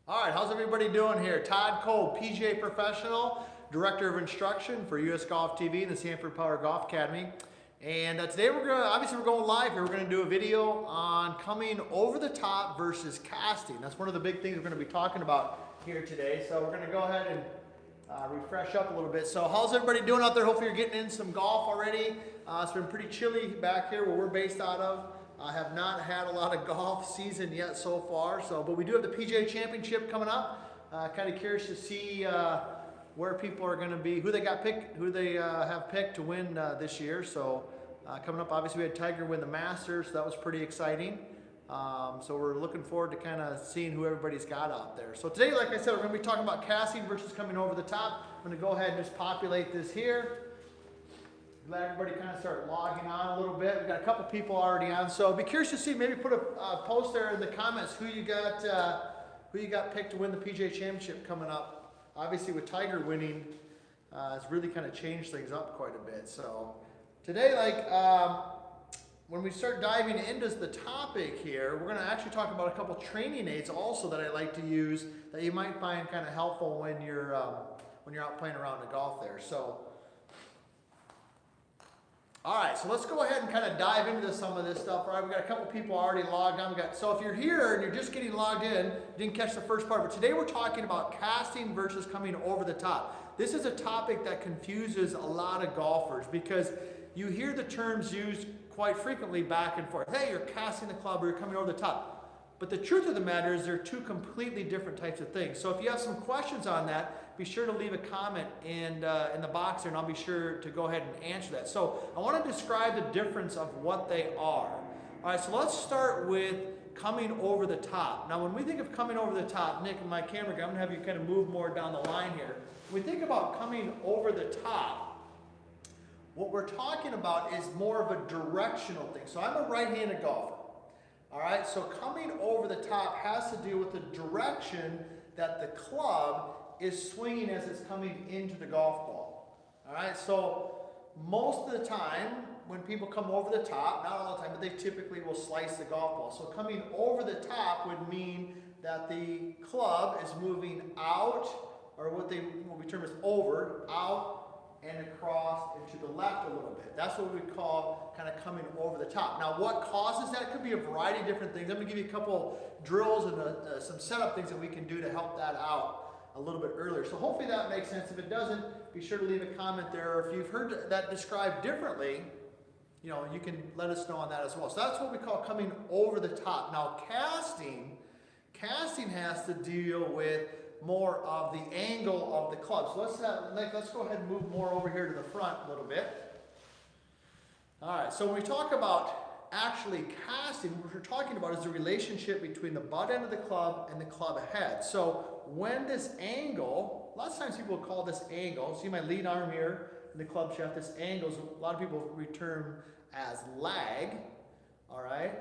All right, how's everybody doing here? Todd Cole, PGA Professional, Director of Instruction for US Golf TV and the Sanford Power Golf Academy. And today we're going live here. We're going to do a video on coming over the top versus casting. That's one of the big things we're going to be talking about here today. So we're going to go ahead and refresh up a little bit. So how's everybody doing out there? Hopefully you're getting in some golf already. It's been pretty chilly back here where we're based out of. I have not had a lot of golf season yet so far, but we do have the PGA Championship coming up. Kind of curious to see where people are going to be, who they have picked to win this year. So coming up, obviously we had Tiger win the Masters, so that was pretty exciting. So we're looking forward to kind of seeing who everybody's got out there. So today, like I said, we're going to be talking about casting versus coming over the top. I'm going to go ahead and just populate this here. Let everybody kind of start logging on a little bit. We've got a couple people already on, so be curious to see. Maybe put a post there in the comments who you got picked to win the PGA Championship coming up. Obviously, with Tiger winning, it's really kind of changed things up quite a bit. So today, when we start diving into the topic here, we're going to actually talk about a couple training aids also that I like to use that you might find kind of helpful when you're out playing around the golf there. So. All right, so let's go ahead and kind of dive into some of this stuff. All right, we've got a couple people already logged on. So if you're here and you're just getting logged in, didn't catch the first part, but today we're talking about casting versus coming over the top. This is a topic that confuses a lot of golfers because you hear the terms used quite frequently back and forth. Hey, you're casting the club or you're coming over the top. But the truth of the matter is they're two completely different types of things. So if you have some questions on that, be sure to leave a comment in the box there, and I'll be sure to go ahead and answer that. So I want to describe the difference of what they are. All right, so let's start with coming over the top. Now, when we think of coming over the top, Nick, my camera guy, I'm going to have you kind of move more down the line here. When we think about coming over the top, what we're talking about is more of a directional thing. So I'm a right-handed golfer. All right, so coming over the top has to do with the direction that the club is swinging as it's coming into the golf ball. All right, so most of the time when people come over the top, not all the time, but they typically will slice the golf ball. So coming over the top would mean that the club is moving out, or what we term as over, out and across and to the left a little bit. That's what we call kind of coming over the top. Now, what causes that could be a variety of different things. I'm going to give you a couple drills and some setup things that we can do to help that out a little bit earlier. So hopefully that makes sense. If it doesn't, be sure to leave a comment there. Or if you've heard that described differently, you can let us know on that as well. So that's what we call coming over the top. Now, casting has to deal with more of the angle of the club. So let's go ahead and move more over here to the front a little bit. All right, so when we talk about actually casting, what we're talking about is the relationship between the butt end of the club and the club head. So when this angle, lots of times people will call this angle, see my lead arm here in the club shaft, this angle, a lot of people term as lag, all right?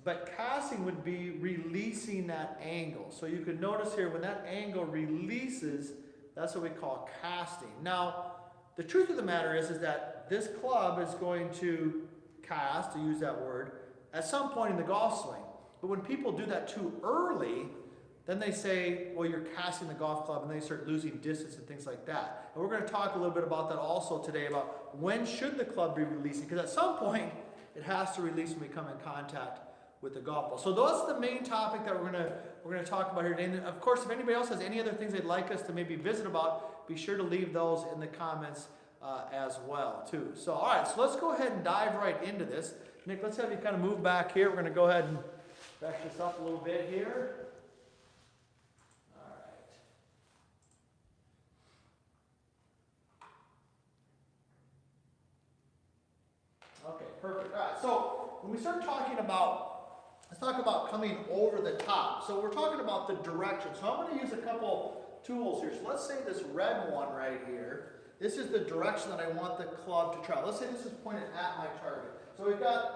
But casting would be releasing that angle. So you can notice here when that angle releases, that's what we call casting. Now, the truth of the matter is that this club is going to cast, to use that word, at some point in the golf swing. But when people do that too early, then they say, well, you're casting the golf club, and they start losing distance and things like that. And we're going to talk a little bit about that also today, about when should the club be releasing, because at some point it has to release when we come in contact with the golf ball. So that's the main topic that we're gonna talk about here today. And of course, if anybody else has any other things they'd like us to maybe visit about, be sure to leave those in the comments as well too. So all right, so let's go ahead and dive right into this. Nick, let's have you kind of move back here. We're gonna go ahead and back this up a little bit here. All right. Okay, perfect. All right, so when we start talking about, let's talk about coming over the top. So we're talking about the direction. So I'm going to use a couple tools here. So let's say this red one right here. This is the direction that I want the club to travel. Let's say this is pointed at my target. So we've got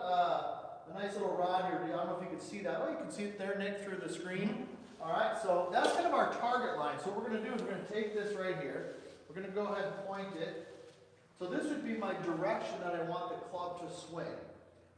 a nice little rod here. I don't know if you can see that. Oh, you can see it there, Nick, through the screen. All right, so that's kind of our target line. So what we're going to do is we're going to take this right here. We're going to go ahead and point it. So this would be my direction that I want the club to swing.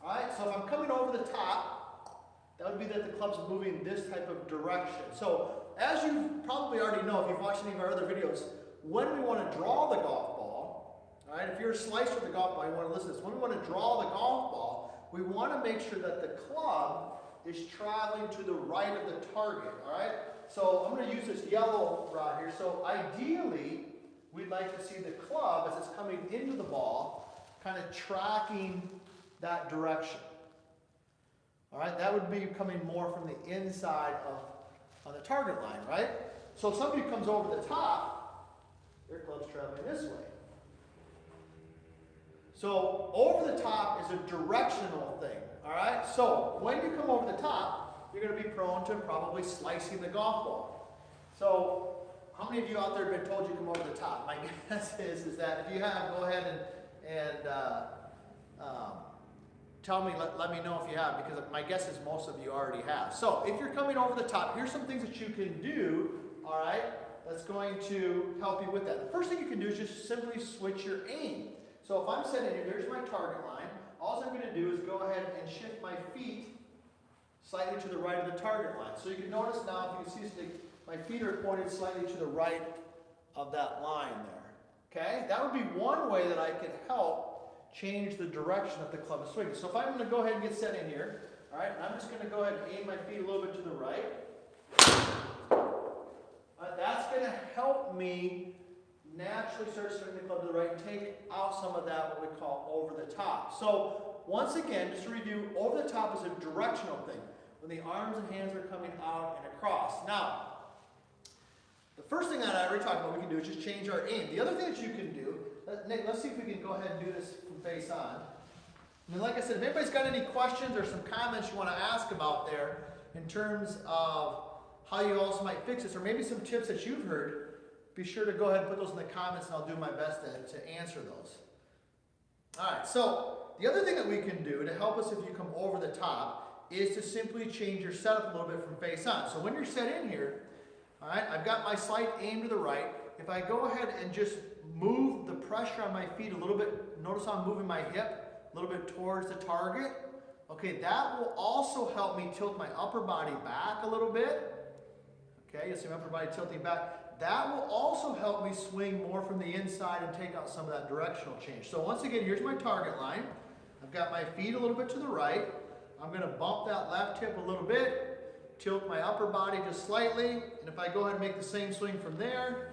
All right, so if I'm coming over the top, that would be that the club's moving this type of direction. So as you probably already know, if you've watched any of our other videos, when we want to draw the golf ball, all right, if you're a slicer with the golf ball, you want to listen to this. When we want to draw the golf ball, we want to make sure that the club is traveling to the right of the target, all right? So I'm going to use this yellow rod here. So ideally, we'd like to see the club, as it's coming into the ball, kind of tracking that direction. All right, that would be coming more from the inside of on the target line, right? So if somebody comes over the top, their club's traveling this way. So over the top is a directional thing, all right? So when you come over the top, you're going to be prone to probably slicing the golf ball. So how many of you out there have been told you come over the top? My guess is that if you have, go ahead and tell me, let me know if you have, because my guess is most of you already have. So if you're coming over the top, here's some things that you can do, all right, that's going to help you with that. The first thing you can do is just simply switch your aim. So if I'm sitting here, there's my target line. All I'm going to do is go ahead and shift my feet slightly to the right of the target line. So you can notice now, if you can see, my feet are pointed slightly to the right of that line there. Okay? That would be one way that I could help change the direction that the club is swinging. So if I'm going to go ahead and get set in here, all right, I'm just going to go ahead and aim my feet a little bit to the right. That's going to help me naturally start swinging the club to the right and take out some of that, what we call over the top. So once again, just to review, over the top is a directional thing, when the arms and hands are coming out and across. Now, the first thing that I already talked about we can do is just change our aim. The other thing that you can do, Nick, let's see if we can go ahead and do this from face on. And then, like I said, if anybody's got any questions or some comments you want to ask about there in terms of how you also might fix this, or maybe some tips that you've heard, be sure to go ahead and put those in the comments, and I'll do my best to answer those. All right, so the other thing that we can do to help us if you come over the top is to simply change your setup a little bit from face on. So when you're set in here, all right, I've got my slight aim to the right. If I go ahead and just move the pressure on my feet a little bit, notice how I'm moving my hip a little bit towards the target. Okay, that will also help me tilt my upper body back a little bit. Okay, you see my upper body tilting back. That will also help me swing more from the inside and take out some of that directional change. So once again, here's my target line. I've got my feet a little bit to the right. I'm going to bump that left hip a little bit, tilt my upper body just slightly, and if I go ahead and make the same swing from there,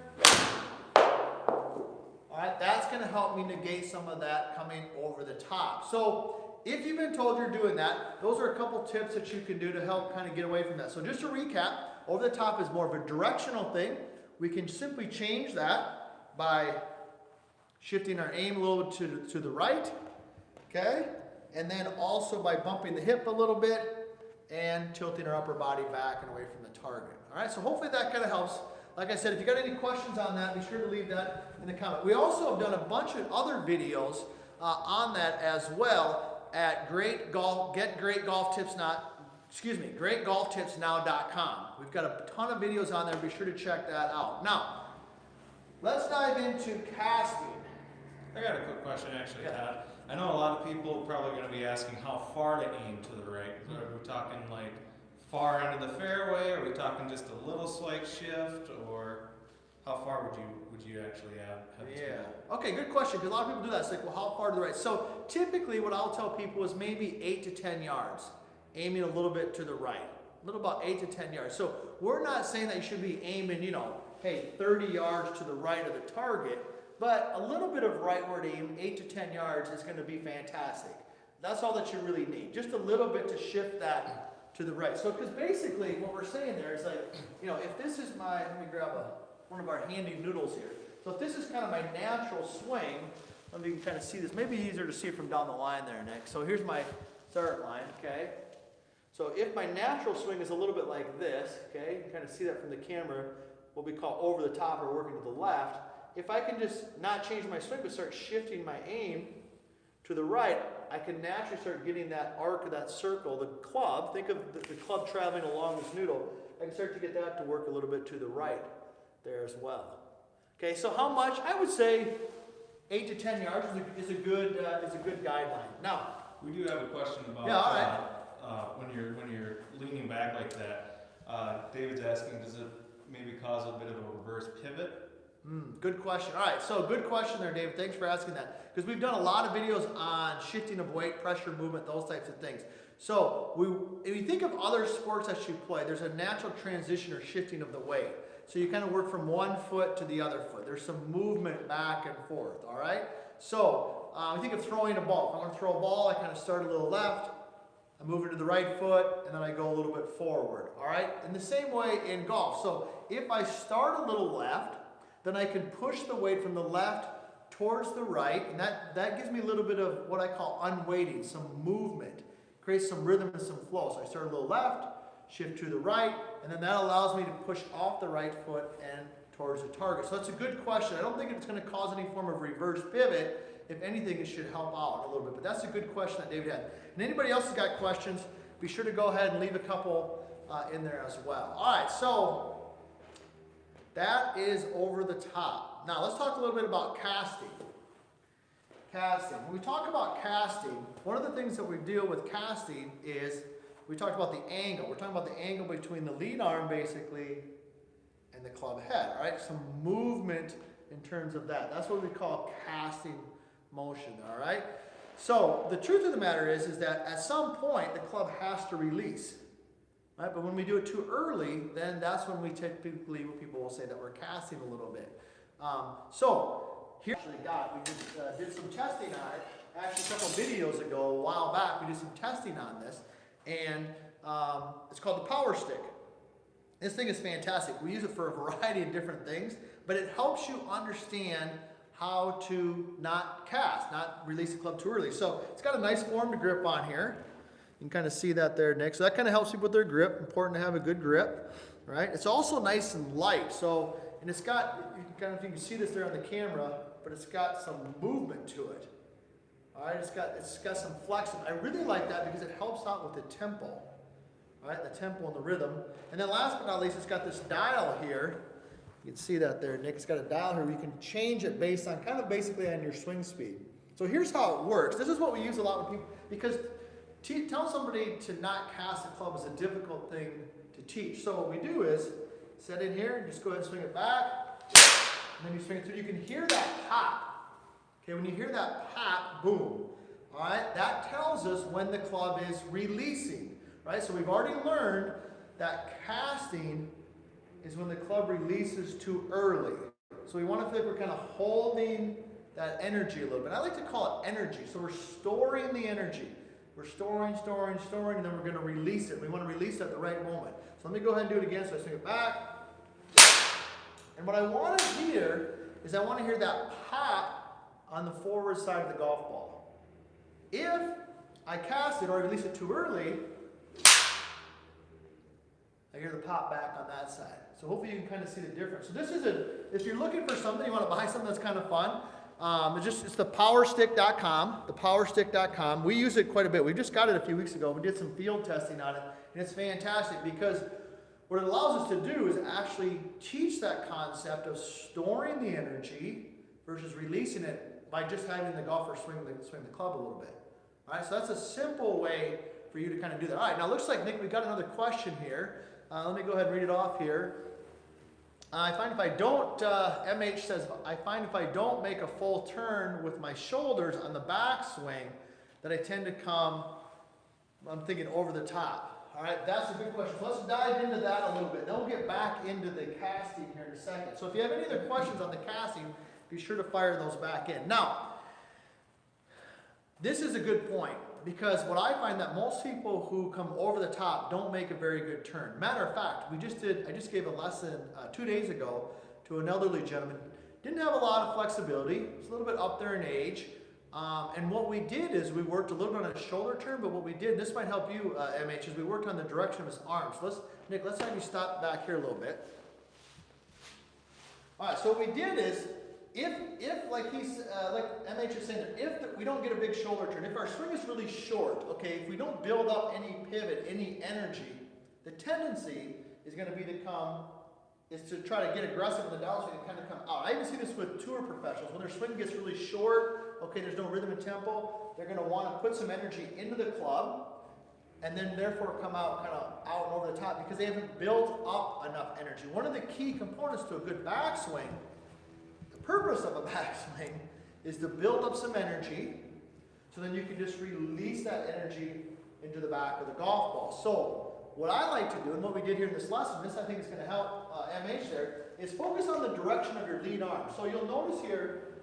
all right, that's going to help me negate some of that coming over the top. So if you've been told you're doing that, those are a couple tips that you can do to help kind of get away from that. So just to recap, over the top is more of a directional thing. We can simply change that by shifting our aim a little bit to the right, okay? And then also by bumping the hip a little bit and tilting our upper body back and away from the target. All right, so hopefully that kind of helps. Like I said, if you got any questions on that, be sure to leave that in the comment. We also have done a bunch of other videos on that as well at greatgolftipsnow.com. We've got a ton of videos on there. Be sure to check that out. Now, let's dive into casting. I got a quick question actually, Yeah. Todd. I know a lot of people are probably going to be asking how far to aim to the right. Are we talking like far into the fairway? Are we talking just a little slight shift, or how far would you actually have to go? Okay, good question, because a lot of people do that. It's like, well, how far to the right? So typically what I'll tell people is maybe 8 to 10 yards, aiming a little bit to the right. A little about 8 to 10 yards. So we're not saying that you should be aiming, hey, 30 yards to the right of the target, but a little bit of rightward aim, 8 to 10 yards, is going to be fantastic. That's all that you really need. Just a little bit to shift that to the right. So, because basically what we're saying there is like, if this is let me grab one of our handy noodles here. So if this is kind of my natural swing, let me kind of see this. Maybe easier to see it from down the line there, Nick. So here's my start line, okay? So if my natural swing is a little bit like this, okay, you can kind of see that from the camera, what we call over the top or working to the left. If I can just not change my swing but start shifting my aim to the right, I can naturally start getting that arc of that circle, the club. Think of the club traveling along this noodle. I can start to get that to work a little bit to the right there as well. Okay, so how much? I would say 8 to 10 yards is a good guideline. Now, we do have a question about yeah, all right. when you're leaning back like that, David's asking, does it maybe cause a bit of a reverse pivot? Good question. All right, so good question there, David. Thanks for asking that. Because we've done a lot of videos on shifting of weight, pressure, movement, those types of things. So if you think of other sports that you play, there's a natural transition or shifting of the weight. So you kind of work from one foot to the other foot. There's some movement back and forth, all right? So I think of throwing a ball. If I want to throw a ball, I kind of start a little left, I move it to the right foot, and then I go a little bit forward, all right? In the same way in golf. So if I start a little left, then I can push the weight from the left towards the right, and that gives me a little bit of what I call unweighting, some movement, creates some rhythm and some flow. So I start a little left, shift to the right, and then that allows me to push off the right foot and towards the target. So that's a good question. I don't think it's going to cause any form of reverse pivot. If anything, it should help out a little bit. But that's a good question that David had. And anybody else has got questions, be sure to go ahead and leave a couple in there as well. All right, so that is over the top. Now let's talk a little bit about casting. Casting. When we talk about casting, one of the things that we deal with casting is we talked about the angle. We're talking about the angle between the lead arm basically and the club head, all right? Some movement in terms of that. That's what we call casting motion, all right? So the truth of the matter is that at some point the club has to release. Right? But when we do it too early, then that's when we typically, people will say that we're casting a little bit. So here we just did some testing on it. Actually, a couple videos ago, a while back, we did some testing on this, and it's called the Power Stick. This thing is fantastic. We use it for a variety of different things, but it helps you understand how to not cast, not release the club too early. So it's got a nice form to grip on here. You can kind of see that there, Nick. So that kind of helps people with their grip. Important to have a good grip, right? It's also nice and light. So, and it's got, you can see this there on the camera, but it's got some movement to it. All right, it's got some flexion. I really like that because it helps out with the tempo. All right, the tempo and the rhythm. And then last but not least, it's got this dial here. You can see that there, Nick. It's got a dial here where you can change it based on, kind of basically on your swing speed. So here's how it works. This is what we use a lot with people, because tell somebody to not cast a club is a difficult thing to teach. So what we do is set in here and just go ahead and swing it back. And then you swing it through. You can hear that pop. Okay, when you hear that pop, boom. All right, that tells us when the club is releasing. Right, so we've already learned that casting is when the club releases too early. So we want to feel like we're kind of holding that energy a little bit. I like to call it energy. So we're storing the energy. We're storing, and then we're going to release it. We want to release it at the right moment. So let me go ahead and do it again. So I swing it back. And what I want to hear is I want to hear that pop on the forward side of the golf ball. If I cast it or I release it too early, I hear the pop back on that side. So hopefully you can kind of see the difference. So this is if you're looking for something, you want to buy something that's kind of fun, it's the powerstick.com, thepowerstick.com. We use it quite a bit. We just got it a few weeks ago. We did some field testing on it, and it's fantastic because what it allows us to do is actually teach that concept of storing the energy versus releasing it by just having the golfer swing the club a little bit. All right, so that's a simple way for you to kind of do that. All right, now it looks like, Nick, we've got another question here. Let me go ahead and read it off here. I find if I don't, MH says, I find if I don't make a full turn with my shoulders on the backswing, that I tend to come, I'm thinking, over the top. All right, that's a good question. So let's dive into that a little bit. Then we'll get back into the casting here in a second. So if you have any other questions on the casting, be sure to fire those back in. Now, this is a good point, because what I find that most people who come over the top don't make a very good turn. Matter of fact, I just gave a lesson 2 days ago to an elderly gentleman. Didn't have a lot of flexibility. Was a little bit up there in age. And what we did is we worked a little bit on a shoulder turn, but what we did, and this might help you, MH, is we worked on the direction of his arms. So Nick, let's have you stop back here a little bit. All right, so what we did is, if like MH is saying, if we don't get a big shoulder turn, if our swing is really short, okay, if we don't build up any pivot, any energy, the tendency is going to be to try to get aggressive in the downswing and kind of come out. I even see this with tour professionals. When their swing gets really short, okay, there's no rhythm and tempo, they're going to want to put some energy into the club, and then therefore come out kind of out and over the top because they haven't built up enough energy. One of the key components to a good backswing, the purpose of a backswing, is to build up some energy so then you can just release that energy into the back of the golf ball. So what I like to do, and what we did here in this lesson, this I think is going to help MH there, is focus on the direction of your lead arm. So you'll notice here,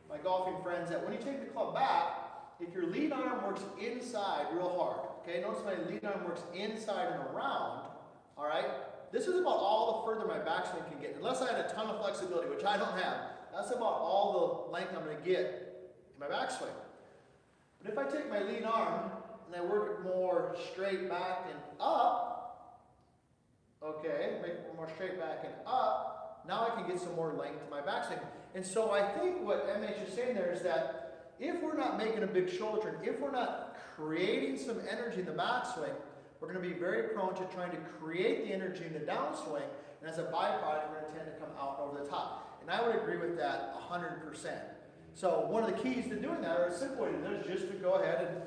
my golfing friends, that when you take the club back, if your lead arm works inside real hard, okay, notice my lead arm works inside and around, all right, this is about all the further my backswing can get. Unless I had a ton of flexibility, which I don't have, that's about all the length I'm going to get in my backswing. But if I take my lead arm and I work it more straight back and up, okay, make it more straight back and up, now I can get some more length to my backswing. And so I think what MH is saying there is that if we're not making a big shoulder turn, if we're not creating some energy in the backswing, we're going to be very prone to trying to create the energy in the downswing, and as a byproduct, we're going to tend to come out over the top. And I would agree with that 100%. So one of the keys to doing that, or a simple way to do it, is just to go ahead and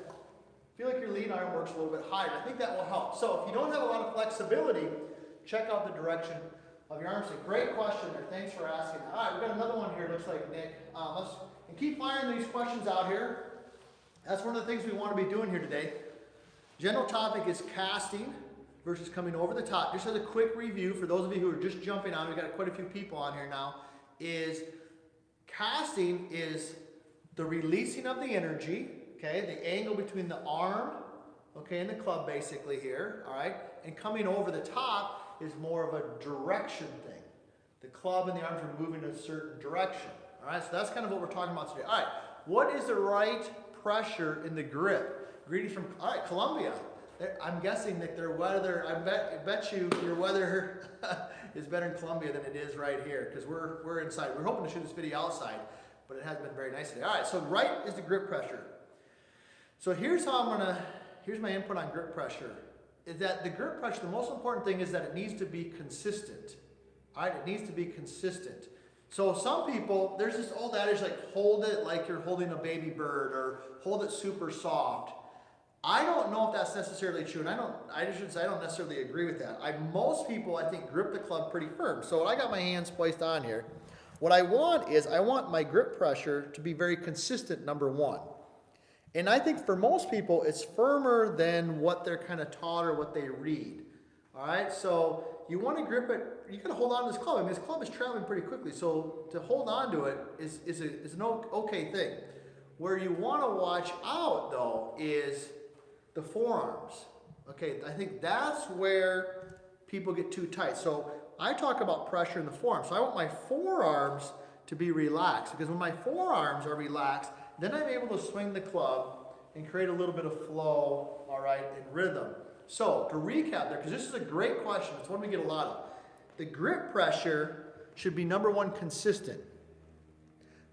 feel like your lead arm works a little bit higher. I think that will help. So if you don't have a lot of flexibility, check out the direction of your arm swing. Great question there. Thanks for asking. All right, we've got another one here. Looks like Nick. And keep firing these questions out here. That's one of the things we want to be doing here today. General topic is casting versus coming over the top. Just as a quick review for those of you who are just jumping on, we've got quite a few people on here now, is casting is the releasing of the energy, okay, the angle between the arm, okay, and the club basically here, all right, and coming over the top is more of a direction thing. The club and the arms are moving in a certain direction, all right, so that's kind of what we're talking about today. All right, what is the right pressure in the grip? Greetings from, all right, Colombia. I'm guessing that their weather, I bet you your weather is better in Colombia than it is right here, because we're inside. We're hoping to shoot this video outside, but it has been very nice today. All right, so right is the grip pressure. So here's how here's my input on grip pressure, is that the grip pressure, the most important thing is that it needs to be consistent. All right, it needs to be consistent. So some people, there's this old adage like hold it like you're holding a baby bird, or hold it super soft. I don't know if that's necessarily true, and I don't necessarily agree with that. Most people, I think, grip the club pretty firm. So I got my hands placed on here. What I want is, I want my grip pressure to be very consistent, number one. And I think for most people, it's firmer than what they're kind of taught or what they read. All right, so you want to grip it, you got to hold on to this club. I mean, this club is traveling pretty quickly, so to hold on to it is an okay thing. Where you want to watch out, though, is the forearms. Okay, I think that's where people get too tight. So I talk about pressure in the forearms. So I want my forearms to be relaxed, because when my forearms are relaxed, then I'm able to swing the club and create a little bit of flow, all right, and rhythm. So to recap there, because this is a great question, it's one we get a lot of. The grip pressure should be number one, consistent.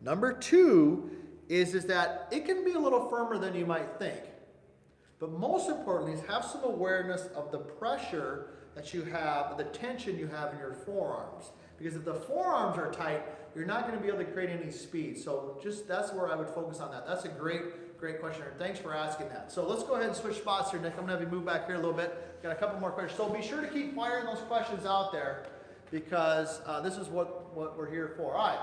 Number two is that it can be a little firmer than you might think. But most importantly is have some awareness of the pressure that you have, the tension you have in your forearms. Because if the forearms are tight, you're not going to be able to create any speed. So just that's where I would focus on that. That's a great question. Thanks for asking that. So let's go ahead and switch spots here, Nick. I'm going to have you move back here a little bit. Got a couple more questions. So be sure to keep firing those questions out there, because this is what we're here for. All right.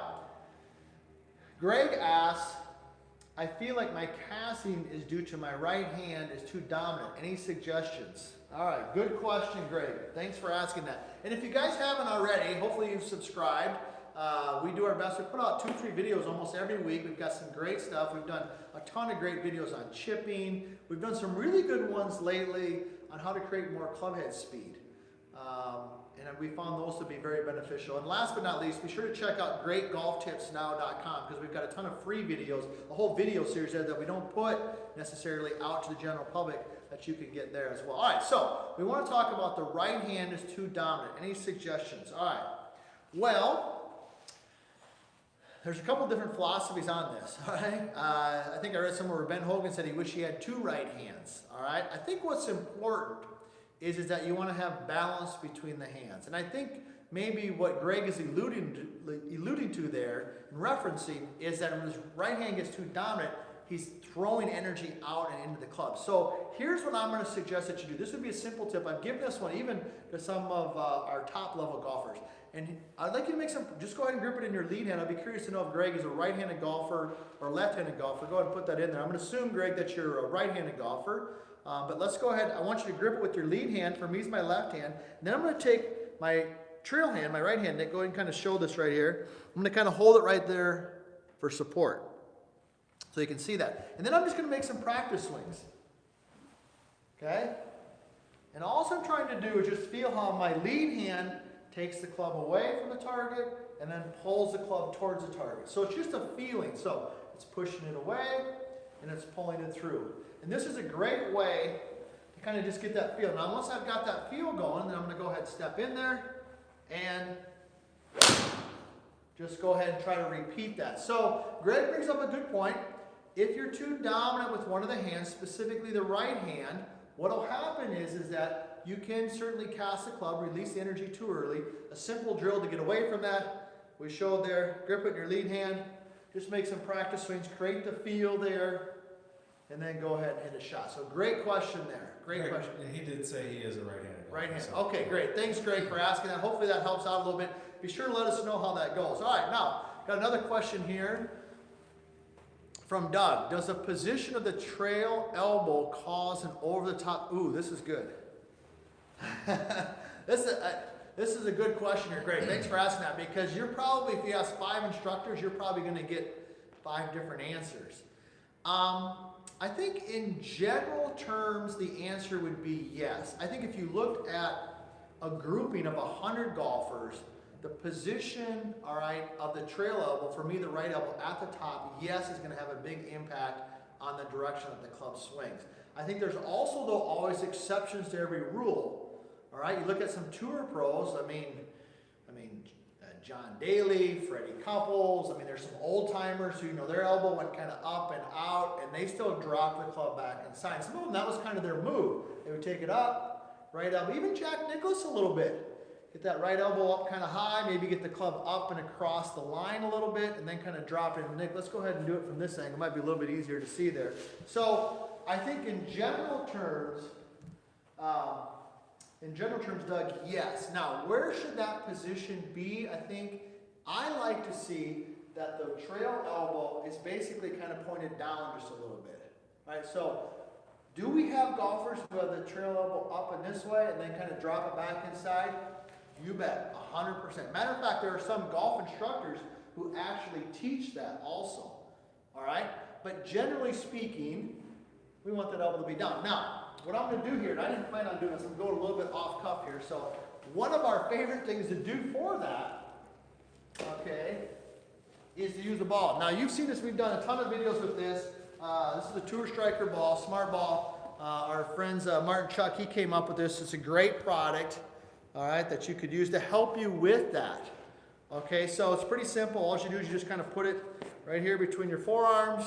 Greg asks, I feel like my casting is due to my right hand is too dominant. Any suggestions? All right, good question, Greg. Thanks for asking that. And if you guys haven't already, hopefully you've subscribed. We do our best. We put out 2-3 videos almost every week. We've got some great stuff. We've done a ton of great videos on chipping. We've done some really good ones lately on how to create more clubhead speed. And we found those to be very beneficial. And last but not least, be sure to check out greatgolftipsnow.com, because we've got a ton of free videos, a whole video series there that we don't put necessarily out to the general public, that you can get there as well. All right, so we want to talk about the right hand is too dominant. Any suggestions? All right. Well, there's a couple different philosophies on this. All right. I think I read somewhere where Ben Hogan said he wished he had 2 right hands. All right. I think what's important is that you want to have balance between the hands. And I think maybe what Greg is alluding to there, and referencing, is that when his right hand gets too dominant, he's throwing energy out and into the club. So here's what I'm going to suggest that you do. This would be a simple tip. I've given this one even to some of our top level golfers. And I'd like you to make some, just go ahead and grip it in your lead hand. I'd be curious to know if Greg is a right-handed golfer or left-handed golfer. Go ahead and put that in there. I'm going to assume, Greg, that you're a right-handed golfer. But let's go ahead. I want you to grip it with your lead hand. For me, it's my left hand. And then I'm going to take my trail hand, my right hand. Nick, go ahead and kind of show this right here. I'm going to kind of hold it right there for support. So you can see that. And then I'm just going to make some practice swings. Okay? And all I'm trying to do is just feel how my lead hand takes the club away from the target and then pulls the club towards the target. So it's just a feeling. So it's pushing it away and it's pulling it through. And this is a great way to kind of just get that feel. Now once I've got that feel going, then I'm going to go ahead and step in there and just go ahead and try to repeat that. So Greg brings up a good point. If you're too dominant with one of the hands, specifically the right hand, what will happen is that you can certainly cast the club, release the energy too early. A simple drill to get away from that, we showed there, grip it in your lead hand, just make some practice swings, create the feel there, and then go ahead and hit a shot. So great question there, great question. He did say he is a right-handed. Right-handed, okay, great. Thanks, Greg, for asking that. Hopefully that helps out a little bit. Be sure to let us know how that goes. All right, now, got another question here from Doug. Does the position of the trail elbow cause an over-the-top? Ooh, this is good. This is a good question here, Greg. Thanks for asking that, because you're probably, if you ask 5 instructors, you're probably going to get 5 different answers. I think in general terms, the answer would be yes. I think if you looked at a grouping of 100 golfers, the position, all right, of the trail elbow, for me, the right elbow at the top, yes, is going to have a big impact on the direction that the club swings. I think there's also, though, always exceptions to every rule. All right, you look at some tour pros. I mean, John Daly, Freddie Couples. I mean, there's some old timers who, their elbow went kind of up and out, and they still dropped the club back inside. Some of them, that was kind of their move. They would take it up, right elbow. Even Jack Nicklaus a little bit. Get that right elbow up kind of high, maybe get the club up and across the line a little bit, and then kind of drop it. Nick, let's go ahead and do it from this angle. It might be a little bit easier to see there. So I think in general terms, Doug, yes. Now, where should that position be? I think I like to see that the trail elbow is basically kind of pointed down just a little bit. Right? So, do we have golfers who have the trail elbow up and this way and then kind of drop it back inside? You bet, 100%. Matter of fact, there are some golf instructors who actually teach that also. All right? But generally speaking, we want that elbow to be down. Now, what I'm going to do here, and I didn't plan on doing this, I'm going a little bit off cuff here. So one of our favorite things to do for that, okay, is to use the ball. Now you've seen this, we've done a ton of videos with this. This is a Tour Striker ball, smart ball. Our friends Martin Chuck, he came up with this. It's a great product, all right, that you could use to help you with that. Okay, so it's pretty simple. All you do is you just kind of put it right here between your forearms,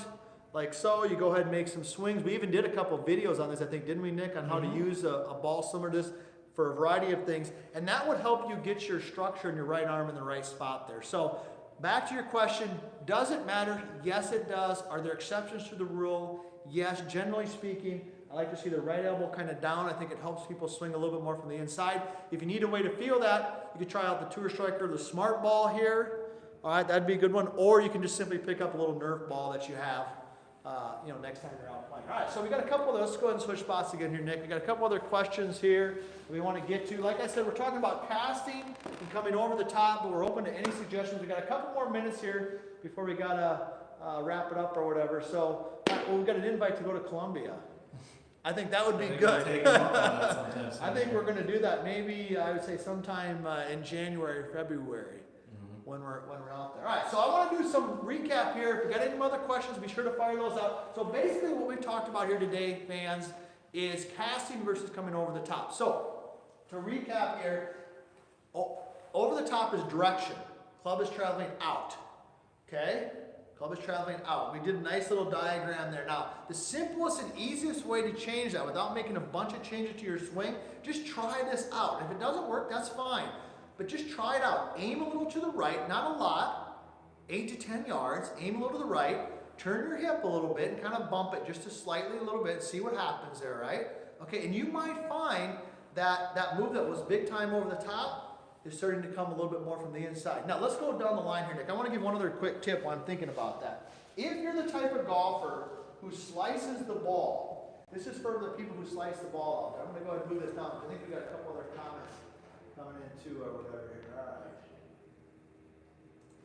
like so. You go ahead and make some swings. We even did a couple of videos on this, I think, didn't we, Nick, on how to use a ball similar to this for a variety of things. And that would help you get your structure in your right arm in the right spot there. So back to your question, does it matter? Yes, it does. Are there exceptions to the rule? Yes, generally speaking. I like to see the right elbow kind of down. I think it helps people swing a little bit more from the inside. If you need a way to feel that, you can try out the Tour Striker, the Smart Ball here. All right, that'd be a good one. Or you can just simply pick up a little Nerf ball that you have, next time you're out playing. All right, so we got a couple of those. Let's go ahead and switch spots again here, Nick. We got a couple other questions here we want to get to. Like I said, we're talking about casting and coming over the top, but we're open to any suggestions. We got a couple more minutes here before we gotta wrap it up or whatever. So, we've got an invite to go to Columbia. I think that would be good. I think we're going to do that maybe, I would say, sometime in January or February when we're out there. All right, so I want to do some recap here. If you got any other questions, be sure to fire those out. So basically what we've talked about here today, fans, is casting versus coming over the top. So to recap here, over the top is direction. Club is traveling out. Okay? Club is traveling out. We did a nice little diagram there. Now, the simplest and easiest way to change that without making a bunch of changes to your swing, just try this out. If it doesn't work, that's fine. But just try it out. Aim a little to the right, not a lot, 8 to 10 yards. Aim a little to the right. turn your hip a little bit and kind of bump it just slightly a little bit, see what happens there, right? Okay, and you might find that that move that was big time over the top is starting to come a little bit more from the inside. Now let's go down the line here, Nick. I want to give one other quick tip while I'm thinking about that. If you're the type of golfer who slices the ball, this is for the people who slice the ball out. I'm going to go ahead and move this down. I think we got a couple other comments coming in too or whatever here. All right.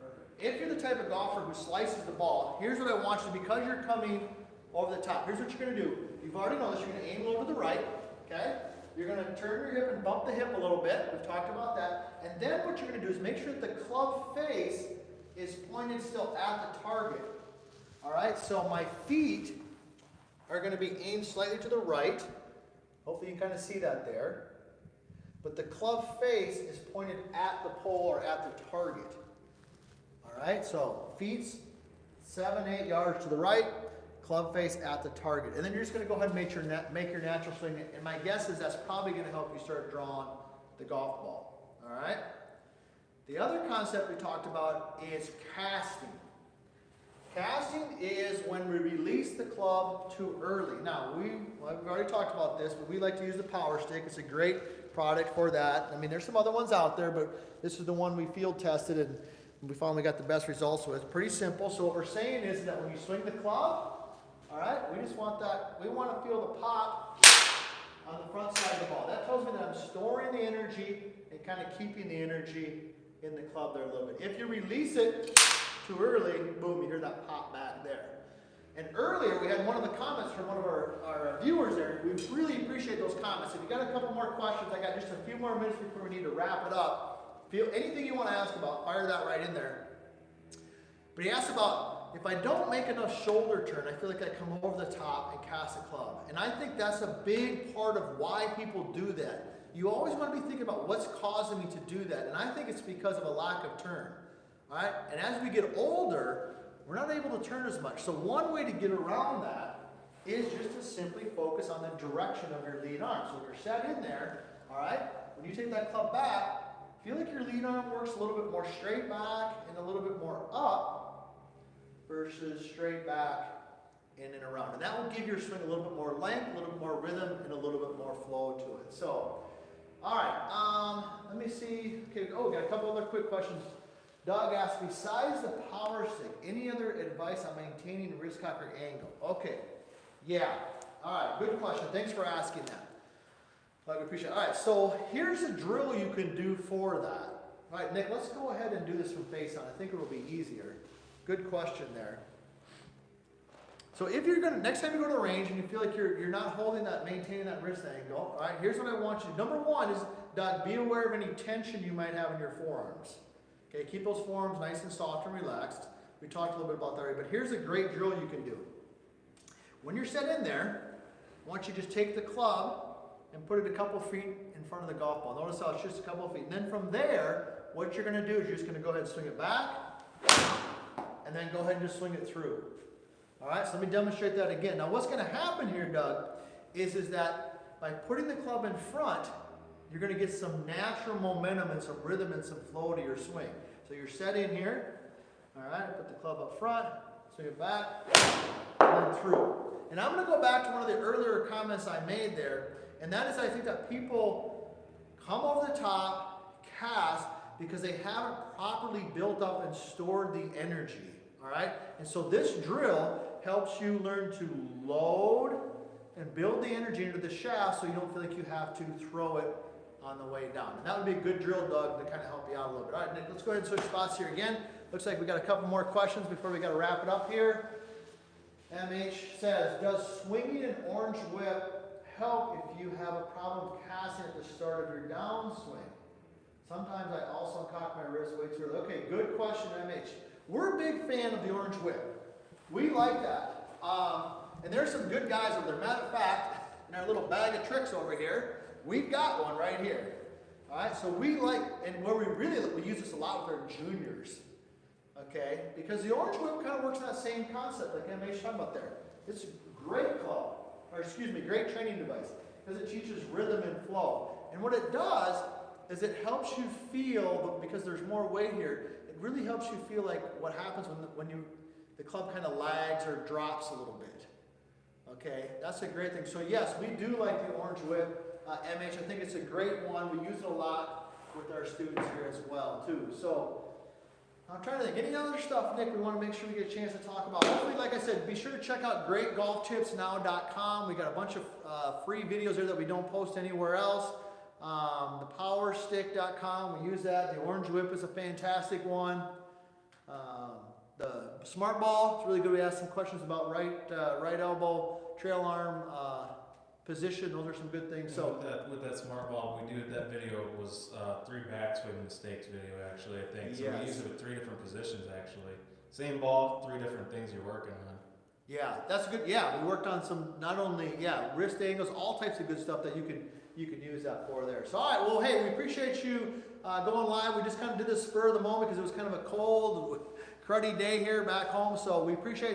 Perfect. If you're the type of golfer who slices the ball, here's what I want you to, because you're coming over the top, here's what you're going to do. You've already noticed you're going to aim a little to the right, okay? You're going to turn your hip and bump the hip a little bit. We've talked about that. And then what you're going to do is make sure that the club face is pointed still at the target. All right, so my feet are going to be aimed slightly to the right. Hopefully you can kind of see that there. But the club face is pointed at the pole or at the target. All right, so feet 7, 8 yards to the right, club face at the target. And then you're just going to go ahead and make your natural swing. And my guess is that's probably going to help you start drawing the golf ball. All right? The other concept we talked about is casting. Casting is when we release the club too early. Now, we've already talked about this, but we like to use the Power Stick. It's a great product for that. I mean, there's some other ones out there, but this is the one we field tested and we finally got the best results with. It's pretty simple. So what we're saying is that when you swing the club, all right, we just want that, we want to feel the pop on the front side of the ball. That tells me that I'm storing the energy and kind of keeping the energy in the club there a little bit. If you release it too early, boom, you hear that pop back there. And earlier, we had one of the comments from one of our viewers there. We really appreciate those comments. If you got a couple more questions, I got just a few more minutes before we need to wrap it up. Feel anything you want to ask about, fire that right in there. But he asked about, if I don't make enough shoulder turn, I feel like I come over the top and cast a club. And I think that's a big part of why people do that. You always want to be thinking about what's causing me to do that. And I think it's because of a lack of turn. All right? And as we get older, we're not able to turn as much. So one way to get around that is just to simply focus on the direction of your lead arm. So if you're set in there, all right, when you take that club back, feel like your lead arm works a little bit more straight back and a little bit more up versus straight back in and around. And that will give your swing a little bit more length, a little bit more rhythm, and a little bit more flow to it. So, all right, let me see. Okay, oh, got a couple other quick questions. Doug asked, besides the Power Stick, any other advice on maintaining wrist cocker angle? Okay, yeah, all right, good question. Thanks for asking that. I appreciate it. All right, so here's a drill you can do for that. All right, Nick, let's go ahead and do this from face on. I think it will be easier. Good question there. So if you're gonna, next time you go to the range and you feel like you're not holding that, maintaining that wrist angle, all right, here's what I want you to do. Number one is, Doug, be aware of any tension you might have in your forearms. Okay, keep those forearms nice and soft and relaxed. We talked a little bit about that already, but here's a great drill you can do. When you're set in there, I want you to just take the club and put it a couple feet in front of the golf ball. Notice how it's just a couple of feet. And then from there, what you're going to do is you're just going to go ahead and swing it back, and then go ahead and just swing it through. All right, so let me demonstrate that again. Now what's going to happen here, Doug, is that by putting the club in front, you're going to get some natural momentum and some rhythm and some flow to your swing. So you're set in here, all right, put the club up front, swing it back, and then through. And I'm going to go back to one of the earlier comments I made there, and that is I think that people come over the top, cast, because they haven't properly built up and stored the energy, all right? And so this drill helps you learn to load and build the energy into the shaft so you don't feel like you have to throw it on the way down. And that would be a good drill, Doug, to kind of help you out a little bit. All right, Nick, let's go ahead and switch spots here again. Looks like we got a couple more questions before we got to wrap it up here. MH says, does swinging an orange whip help if you have a problem casting at the start of your downswing? Sometimes I also cock my wrist way too early. Okay, good question, MH. We're a big fan of the orange whip. We like that. And there's some good guys over there. Matter of fact, in our little bag of tricks over here, we've got one right here. All right, so we like, and where we use this a lot with our juniors. Okay, because the orange whip kind of works on that same concept like MH's talking about there. It's a great club, or excuse me, great training device because it teaches rhythm and flow. And what it does is it helps you feel, because there's more weight here, it really helps you feel like what happens when you the club kind of lags or drops a little bit. Okay, that's a great thing. So yes, we do like the Orange Whip MH. I think it's a great one. We use it a lot with our students here as well too. So I'm trying to think, any other stuff, Nick, we want to make sure we get a chance to talk about. Hopefully, like I said, be sure to check out greatgolftipsnow.com. We got a bunch of free videos there that we don't post anywhere else. Thepowerstick.com, we use that. The Orange Whip is a fantastic one. The Smart Ball, it's really good. We asked some questions about right elbow, trail arm position. Those are some good things. So with that Smart Ball, we do that video was 3 backswing mistakes video actually, I think. So Yes. we use it with 3 different positions actually. Same ball, 3 different things you're working on. yeah, that's good. Yeah, we worked on some not only wrist angles, all types of good stuff that you can use that for there. So all right, well hey, we appreciate you going live. We just kind of did this spur of the moment because it was kind of a cold, cruddy day here back home. So we appreciate that.